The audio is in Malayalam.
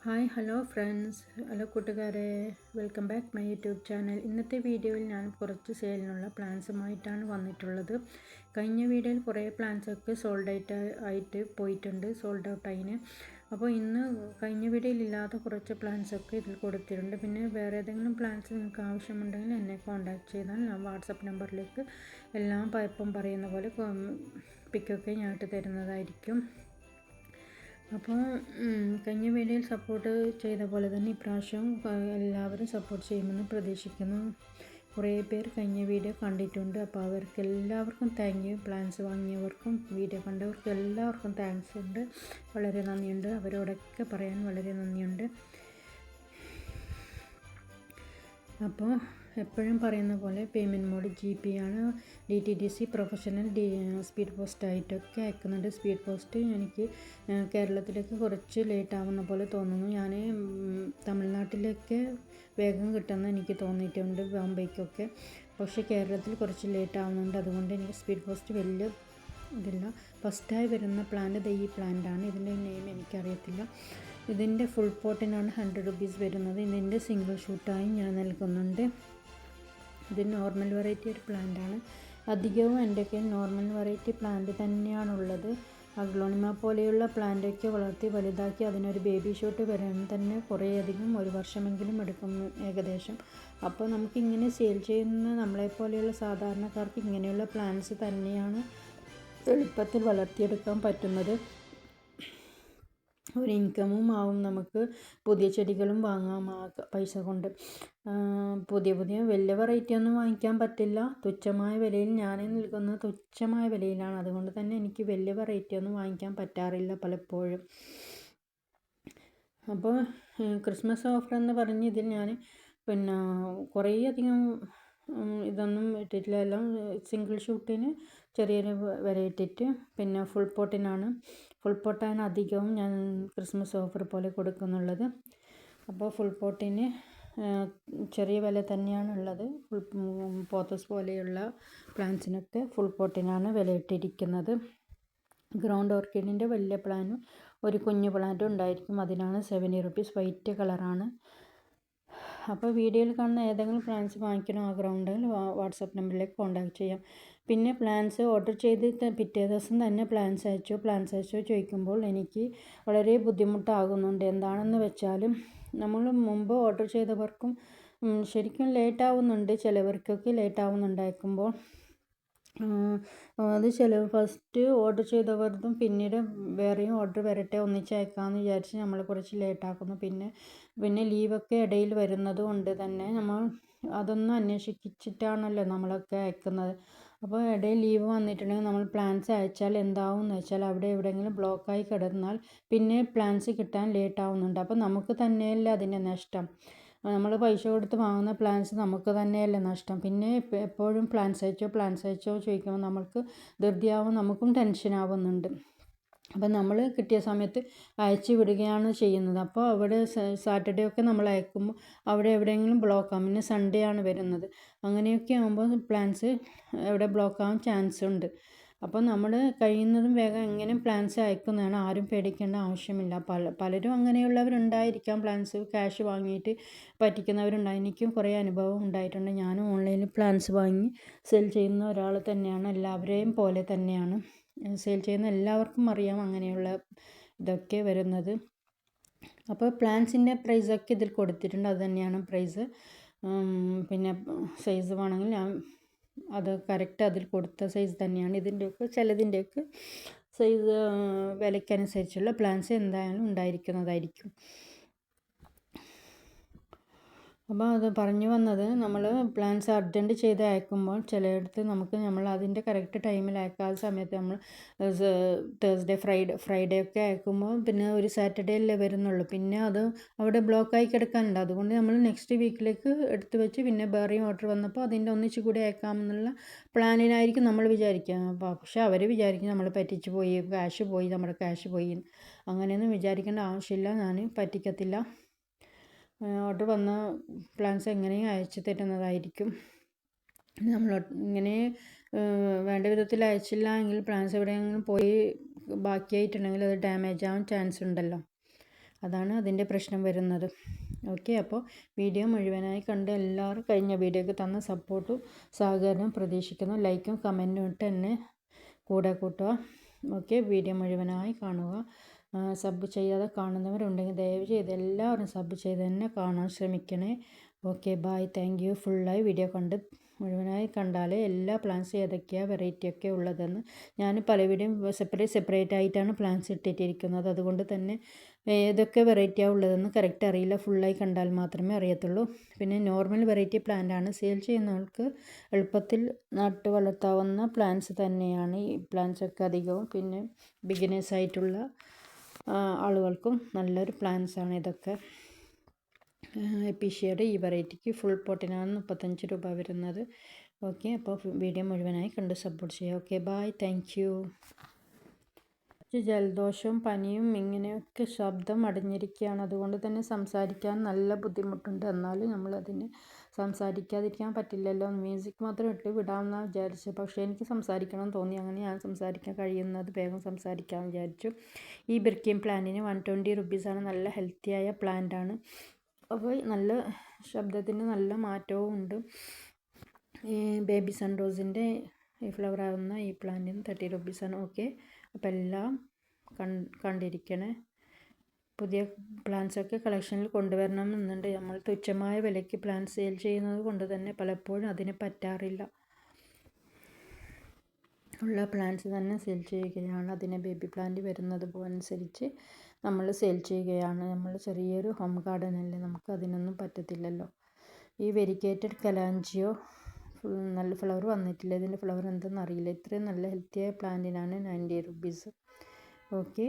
ഹായ് ഹലോ ഫ്രണ്ട്സ്, ഹലോ കൂട്ടുകാരെ, welcome back my YouTube channel. ഇന്നത്തെ വീഡിയോയിൽ ഞാൻ കുറച്ച് സെയിലിനുള്ള പ്ലാൻസുമായിട്ടാണ് വന്നിട്ടുള്ളത്. കഴിഞ്ഞ വീഡിയോയിൽ കുറേ പ്ലാൻസൊക്കെ ആയിട്ട് പോയിട്ടുണ്ട്, സോൾഡ് ഔട്ട് ആയിന്. അപ്പോൾ ഇന്ന് കഴിഞ്ഞ വീഡിയോയിൽ ഇല്ലാത്ത കുറച്ച് പ്ലാൻസൊക്കെ ഇതിൽ കൊടുത്തിട്ടുണ്ട്. പിന്നെ വേറെ ഏതെങ്കിലും പ്ലാൻസ് നിങ്ങൾക്ക് ആവശ്യമുണ്ടെങ്കിൽ എന്നെ കോൺടാക്ട് ചെയ്താൽ ഞാൻ വാട്സപ്പ് നമ്പറിലേക്ക് എല്ലാം ഇപ്പം പറയുന്ന പോലെ പിക്കൊക്കെ ഞാൻ ഇട്ട് തരുന്നതായിരിക്കും. അപ്പോൾ കഴിഞ്ഞ വീഡിയോയിൽ സപ്പോർട്ട് ചെയ്ത പോലെ തന്നെ ഇപ്രാവശ്യം എല്ലാവരും സപ്പോർട്ട് ചെയ്യുമെന്ന് പ്രതീക്ഷിക്കുന്നു. കുറേ പേർ കഴിഞ്ഞ വീഡിയോ കണ്ടിട്ടുണ്ട്. അപ്പോൾ അവർക്ക് എല്ലാവർക്കും താങ്ക് യു. പ്ലാൻസ് വാങ്ങിയവർക്കും വീഡിയോ കണ്ടവർക്കും എല്ലാവർക്കും താങ്ക്സ് ഉണ്ട്, വളരെ നന്ദിയുണ്ട്. അവരോടൊക്കെ പറയാൻ വളരെ നന്ദിയുണ്ട്. അപ്പോൾ എപ്പോഴും പറയുന്ന പോലെ പേയ്മെൻറ്റ് മോഡ് GP ആണ്. DTDC പ്രൊഫഷണൽ സ്പീഡ് പോസ്റ്റ് ആയിട്ടൊക്കെ അയക്കുന്നുണ്ട്. സ്പീഡ് പോസ്റ്റ് എനിക്ക് കേരളത്തിലേക്ക് കുറച്ച് ലേറ്റ് ആവുന്ന പോലെ തോന്നുന്നു. ഞാൻ തമിഴ്നാട്ടിലേക്ക് വേഗം കിട്ടുമെന്ന് എനിക്ക് തോന്നിയിട്ടുണ്ട്, ബോംബെക്കൊക്കെ. പക്ഷേ കേരളത്തിൽ കുറച്ച് ലേറ്റ് ആവുന്നുണ്ട്. അതുകൊണ്ട് എനിക്ക് സ്പീഡ് പോസ്റ്റ് വലിയ ഇതില്ല. ഫസ്റ്റായി വരുന്ന പ്ലാന്റ് ഈ പ്ലാന്റാണ്. ഇതിൻ്റെ നെയിം എനിക്കറിയത്തില്ല. ഇതിൻ്റെ ഫുൾ പോട്ടിനാണ് 100 റുപ്പീസ് വരുന്നത്. ഇതിൻ്റെ സിംഗിൾ ഷൂട്ടായി ഞാൻ നൽകുന്നുണ്ട്. ഇത് നോർമൽ വെറൈറ്റി ഒരു പ്ലാന്റാണ്. അധികവും എൻ്റെ കയ്യിൽ നോർമൽ വെറൈറ്റി പ്ലാന്റ് തന്നെയാണുള്ളത്. അഗ്ലോണിമ പോലെയുള്ള പ്ലാന്റൊക്കെ വളർത്തി വലുതാക്കി അതിനൊരു ബേബി ഷൂട്ട് വരാൻ തന്നെ കുറേയധികം 1 വർഷമെങ്കിലും എടുക്കും ഏകദേശം. അപ്പോൾ നമുക്കിങ്ങനെ സെയിൽ ചെയ്യുന്ന നമ്മളെപ്പോലെയുള്ള സാധാരണക്കാർക്ക് ഇങ്ങനെയുള്ള പ്ലാന്റ്സ് തന്നെയാണ് എളുപ്പത്തിൽ വളർത്തിയെടുക്കാൻ പറ്റുന്നത്. ഒരു ഇൻകമും ആവും നമുക്ക്. പുതിയ ചെടികളും വാങ്ങാം ആ പൈസ കൊണ്ട്. പുതിയ വലിയ വെറൈറ്റി ഒന്നും വാങ്ങിക്കാൻ പറ്റില്ല. തുച്ഛമായ വിലയിൽ ഞാൻ നൽകുന്നത് തുച്ഛമായ വിലയിലാണ്. അതുകൊണ്ട് തന്നെ എനിക്ക് വലിയ വെറൈറ്റി ഒന്നും വാങ്ങിക്കാൻ പറ്റാറില്ല പലപ്പോഴും. അപ്പോൾ ക്രിസ്മസ് ഓഫർ എന്ന് പറഞ്ഞ് ഇതിൽ ഞാൻ കുറേയധികം ഇതൊന്നും ഇട്ടിട്ടില്ല. എല്ലാം സിംഗിൾ ഷൂട്ടിന് ചെറിയൊരു വില ഇട്ടിട്ട്, പിന്നെ ഫുൾ പോട്ടാണ് അധികവും ഞാൻ ക്രിസ്മസ് ഓഫർ പോലെ കൊടുക്കുന്നുള്ളത്. അപ്പോൾ ഫുൾ പോട്ടിന് ചെറിയ വില തന്നെയാണുള്ളത്. പോത്തസ് പോലെയുള്ള പ്ലാന്റ്സിനൊക്കെ ഫുൾ പോട്ടിനാണ് വില ഇട്ടിരിക്കുന്നത്. ഗ്രൗണ്ട് ഓർക്കിഡിൻ്റെ വലിയ പ്ലാനും ഒരു കുഞ്ഞു പ്ലാന്റും ഉണ്ടായിരിക്കും. അതിനാണ് 70 റുപ്പീസ്. വൈറ്റ് കളറാണ്. അപ്പോൾ വീഡിയോയിൽ കാണുന്ന ഏതെങ്കിലും പ്ലാൻസ് വാങ്ങിക്കണോ ആഗ്രഹമുണ്ടെങ്കിൽ വാട്സപ്പ് നമ്പറിലേക്ക് കോൺടാക്ട് ചെയ്യാം. പിന്നെ പ്ലാൻസ് ഓർഡർ ചെയ്ത് പിറ്റേ ദിവസം തന്നെ പ്ലാൻസ് അയച്ചോ ചോദിക്കുമ്പോൾ എനിക്ക് വളരെ ബുദ്ധിമുട്ടാകുന്നുണ്ട്. എന്താണെന്ന് വെച്ചാൽ നമ്മൾ മുമ്പ് ഓർഡർ ചെയ്തവർക്കും ശരിക്കും ലേറ്റ് ആവുന്നുണ്ട്. ചിലവർക്കൊക്കെ ലേറ്റ് ആവുന്നുണ്ട് അയക്കുമ്പോൾ. അത് ഫസ്റ്റ് ഓർഡർ ചെയ്തവർക്കും പിന്നീട് വേറെയും ഓർഡർ വരട്ടെ ഒന്നിച്ച് അയക്കാമെന്ന് വിചാരിച്ച് നമ്മൾ കുറച്ച് ലേറ്റാക്കുന്നു. പിന്നെ ലീവൊക്കെ ഇടയിൽ വരുന്നത് കൊണ്ട് തന്നെ നമ്മൾ അതൊന്നും അന്വേഷിച്ചിട്ടാണല്ലോ നമ്മളൊക്കെ അയക്കുന്നത്. അപ്പോൾ ഇടയിൽ ലീവ് വന്നിട്ടുണ്ടെങ്കിൽ നമ്മൾ പ്ലാൻസ് അയച്ചാൽ എന്താവും എന്ന് വെച്ചാൽ അവിടെ എവിടെയെങ്കിലും ബ്ലോക്കായി കിടന്നാൽ പിന്നെ പ്ലാൻസ് കിട്ടാൻ ലേറ്റ് ആവുന്നുണ്ട്. അപ്പോൾ നമുക്ക് തന്നെയല്ലേ അതിൻ്റെ നഷ്ടം. നമ്മൾ പൈസ കൊടുത്ത് വാങ്ങുന്ന പ്ലാൻസ് നമുക്ക് തന്നെയല്ലേ നഷ്ടം. പിന്നെ എപ്പോഴും പ്ലാൻസ് അയച്ചോ ചോദിക്കുമ്പോൾ നമുക്ക് ധൃതിയാവും, നമുക്കും ടെൻഷനാവുന്നുണ്ട്. അപ്പം നമ്മൾ കിട്ടിയ സമയത്ത് അയച്ചു വിടുകയാണ് ചെയ്യുന്നത്. അപ്പോൾ അവിടെ സാറ്റർഡേ ഒക്കെ നമ്മൾ അയക്കുമ്പോൾ അവിടെ എവിടെയെങ്കിലും ബ്ലോക്കാകും. പിന്നെ സൺഡേ ആണ് വരുന്നത്. അങ്ങനെയൊക്കെ ആകുമ്പോൾ പ്ലാൻസ് എവിടെ ബ്ലോക്കാകാൻ ചാൻസ് ഉണ്ട്. അപ്പോൾ നമ്മൾ കഴിയുന്നതും വേഗം എങ്ങനെയും പ്ലാൻസ് അയക്കുന്നതാണ്. ആരും പേടിക്കേണ്ട ആവശ്യമില്ല. പലരും അങ്ങനെയുള്ളവരുണ്ടായിരിക്കാം. പ്ലാൻസ് ക്യാഷ് വാങ്ങിയിട്ട് പറ്റിക്കുന്നവരുണ്ടായി. എനിക്കും കുറേ അനുഭവം ഉണ്ടായിട്ടുണ്ട്. ഞാനും ഓൺലൈനിൽ പ്ലാൻസ് വാങ്ങി സെയിൽ ചെയ്യുന്ന ഒരാൾ തന്നെയാണ്. എല്ലാവരെയും പോലെ തന്നെയാണ് സെയിൽ ചെയ്യുന്ന എല്ലാവർക്കും അറിയാം അങ്ങനെയുള്ള ഇതൊക്കെ വരുന്നത്. അപ്പോൾ പ്ലാൻസിൻ്റെ പ്രൈസൊക്കെ ഇതിൽ കൊടുത്തിട്ടുണ്ട്. അത് തന്നെയാണ് പ്രൈസ്. പിന്നെ സൈസ് വേണമെങ്കിൽ ഞാൻ അത് കറക്റ്റ് അതിൽ കൊടുത്ത സൈസ് തന്നെയാണ്. ചിലതിൻ്റെയൊക്കെ സൈസ് വിലയ്ക്കനുസരിച്ചുള്ള പ്ലാൻസ് എന്തായാലും ഉണ്ടായിരിക്കുന്നതായിരിക്കും. അപ്പോൾ അത് പറഞ്ഞു വന്നത്, നമ്മൾ പ്ലാൻസ് അർജൻറ്റ് ചെയ്ത് അയക്കുമ്പോൾ ചിലയിടത്ത് നമ്മൾ അതിൻ്റെ കറക്റ്റ് ടൈമിൽ അയക്കാത്ത സമയത്ത് നമ്മൾ തേഴ്സ്ഡേ ഫ്രൈഡേ ഒക്കെ അയക്കുമ്പോൾ പിന്നെ ഒരു സാറ്റർഡേ അല്ലേ വരുന്നുള്ളൂ. പിന്നെ അത് അവിടെ ബ്ലോക്കായി കിടക്കാനുണ്ട്. അതുകൊണ്ട് നമ്മൾ നെക്സ്റ്റ് വീക്കിലേക്ക് എടുത്ത് വെച്ച് പിന്നെ വേറെയും ഓർഡർ വന്നപ്പോൾ അതിൻ്റെ ഒന്നിച്ച് കൂടി അയക്കാമെന്നുള്ള പ്ലാനിനായിരിക്കും നമ്മൾ വിചാരിക്കുക. പക്ഷേ അവർ വിചാരിക്കും നമ്മൾ പറ്റിച്ച് പോയി, നമ്മുടെ ക്യാഷ് പോയി. അങ്ങനെയൊന്നും വിചാരിക്കേണ്ട ആവശ്യമില്ല. ഞാൻ പറ്റിക്കത്തില്ല. ഓർഡർ വന്ന പ്ലാൻസ് എങ്ങനെയും അയച്ചു തരുന്നതായിരിക്കും. നമ്മൾ ഇങ്ങനെ വേണ്ട വിധത്തിൽ അയച്ചില്ല എങ്കിൽ പ്ലാൻസ് എവിടെയെങ്കിലും പോയി ബാക്കിയായിട്ടുണ്ടെങ്കിൽ അത് ഡാമേജ് ആവാൻ ചാൻസ് ഉണ്ടല്ലോ. അതാണ് അതിൻ്റെ പ്രശ്നം വരുന്നത്. ഓക്കെ, അപ്പോൾ വീഡിയോ മുഴുവനായി കണ്ട് എല്ലാവരും കഴിഞ്ഞ വീഡിയോക്ക് തന്ന സപ്പോർട്ടും സഹകരണവും പ്രതീക്ഷിക്കുന്നു. ലൈക്കും കമൻറ്റും ഇട്ട് എന്നെ കൂടെ കൂട്ടുക. ഓക്കെ, വീഡിയോ മുഴുവനായി കാണുക. സബ് ചെയ്യാതെ കാണുന്നവരുണ്ടെങ്കിൽ ദയവ് ചെയ്ത് എല്ലാവരും സബ് ചെയ്ത് തന്നെ കാണാൻ ശ്രമിക്കണേ. Okay, bye, thank you. ഫുള്ളായി വീഡിയോ കണ്ട് മുഴുവനായി കണ്ടാലേ എല്ലാ പ്ലാൻസ് ഏതൊക്കെയാണ് വെറൈറ്റിയൊക്കെ ഉള്ളതെന്ന്. ഞാൻ പല വീഡിയോ സെപ്പറേറ്റ് ആയിട്ടാണ് പ്ലാൻസ് ഇട്ടിട്ടിരിക്കുന്നത്. അതുകൊണ്ട് തന്നെ ഏതൊക്കെ വെറൈറ്റിയാണ് ഉള്ളതെന്ന് കറക്റ്റ് അറിയില്ല. ഫുള്ളായി കണ്ടാൽ മാത്രമേ അറിയത്തുള്ളൂ. പിന്നെ നോർമൽ വെറൈറ്റി പ്ലാന്റാണ്. സെയിൽ ചെയ്യുന്നവർക്ക് എളുപ്പത്തിൽ നട്ട് വളർത്താവുന്ന പ്ലാന്റ്സ് തന്നെയാണ് ഈ പ്ലാന്റ്സൊക്കെ അധികവും. പിന്നെ ബിഗിനേഴ്സ് ആയിട്ടുള്ള ആളുകൾക്കും നല്ലൊരു പ്ലാന്റ്സാണ് ഇതൊക്കെ. എപ്പിഷ്യയുടെ ഈ വെറൈറ്റിക്ക് ഫുൾ പോട്ടിനാണ് 35 രൂപ വരുന്നത്. ഓക്കെ, അപ്പോൾ വീഡിയോ മുഴുവനായി കണ്ട് സപ്പോർട്ട് ചെയ്യുക. Okay, bye, thank you. ജലദോഷവും പനിയും ഇങ്ങനെയൊക്കെ ശബ്ദം അടഞ്ഞിരിക്കുകയാണ്. അതുകൊണ്ട് തന്നെ സംസാരിക്കാൻ നല്ല ബുദ്ധിമുട്ടുണ്ട്. എന്നാലും നമ്മളതിന് സംസാരിക്കാതിരിക്കാൻ പറ്റില്ലല്ലോ. മ്യൂസിക് മാത്രം ഇട്ട് വിടാമെന്നാണ് വിചാരിച്ചത്. പക്ഷേ എനിക്ക് സംസാരിക്കണം തോന്നി. അങ്ങനെ ഞാൻ സംസാരിക്കാൻ കഴിയുന്നത് വേഗം സംസാരിക്കാമെന്ന് വിചാരിച്ചു. ഈ ബിർക്കിൻ പ്ലാന്റിന് 120 റുപ്പീസാണ്. നല്ല ഹെൽത്തിയായ പ്ലാന്റാണ്. അപ്പോൾ നല്ല ശബ്ദത്തിന് നല്ല മാറ്റവും ഉണ്ട്. ഈ ബേബി സൺറോസിൻ്റെ ഈ ഫ്ലവർ ആവുന്ന ഈ പ്ലാന്റിന് 30 റുപ്പീസാണ്. ഓക്കെ, അപ്പോൾ എല്ലാം കണ്ടിരിക്കണേ. പുതിയ പ്ലാന്റ്സൊക്കെ കളക്ഷനിൽ കൊണ്ടുവരണമെന്നുണ്ട്. നമ്മൾ തുച്ഛമായ വിലയ്ക്ക് പ്ലാന്റ് സെയിൽ ചെയ്യുന്നത് കൊണ്ട് തന്നെ പലപ്പോഴും അതിന് പറ്റാറില്ല. ഉള്ള പ്ലാന്റ്സ് തന്നെ സെയിൽ ചെയ്യുകയാണ്. അതിന് ബേബി പ്ലാന്റ് വരുന്നത് അനുസരിച്ച് നമ്മൾ സെയിൽ ചെയ്യുകയാണ്. നമ്മൾ ചെറിയൊരു ഹോം ഗാർഡൻ അല്ലേ, നമുക്ക് അതിനൊന്നും പറ്റത്തില്ലല്ലോ. ഈ വെരിക്കേറ്റഡ് കലാഞ്ചിയോ നല്ല ഫ്ലവർ വന്നിട്ടില്ല. ഇതിൻ്റെ ഫ്ലവർ എന്തെന്ന് അറിയില്ല. ഇത്രയും നല്ല ഹെൽത്തിയായ പ്ലാന്റിനാണ് 90 റുപ്പീസ്. ഓക്കെ.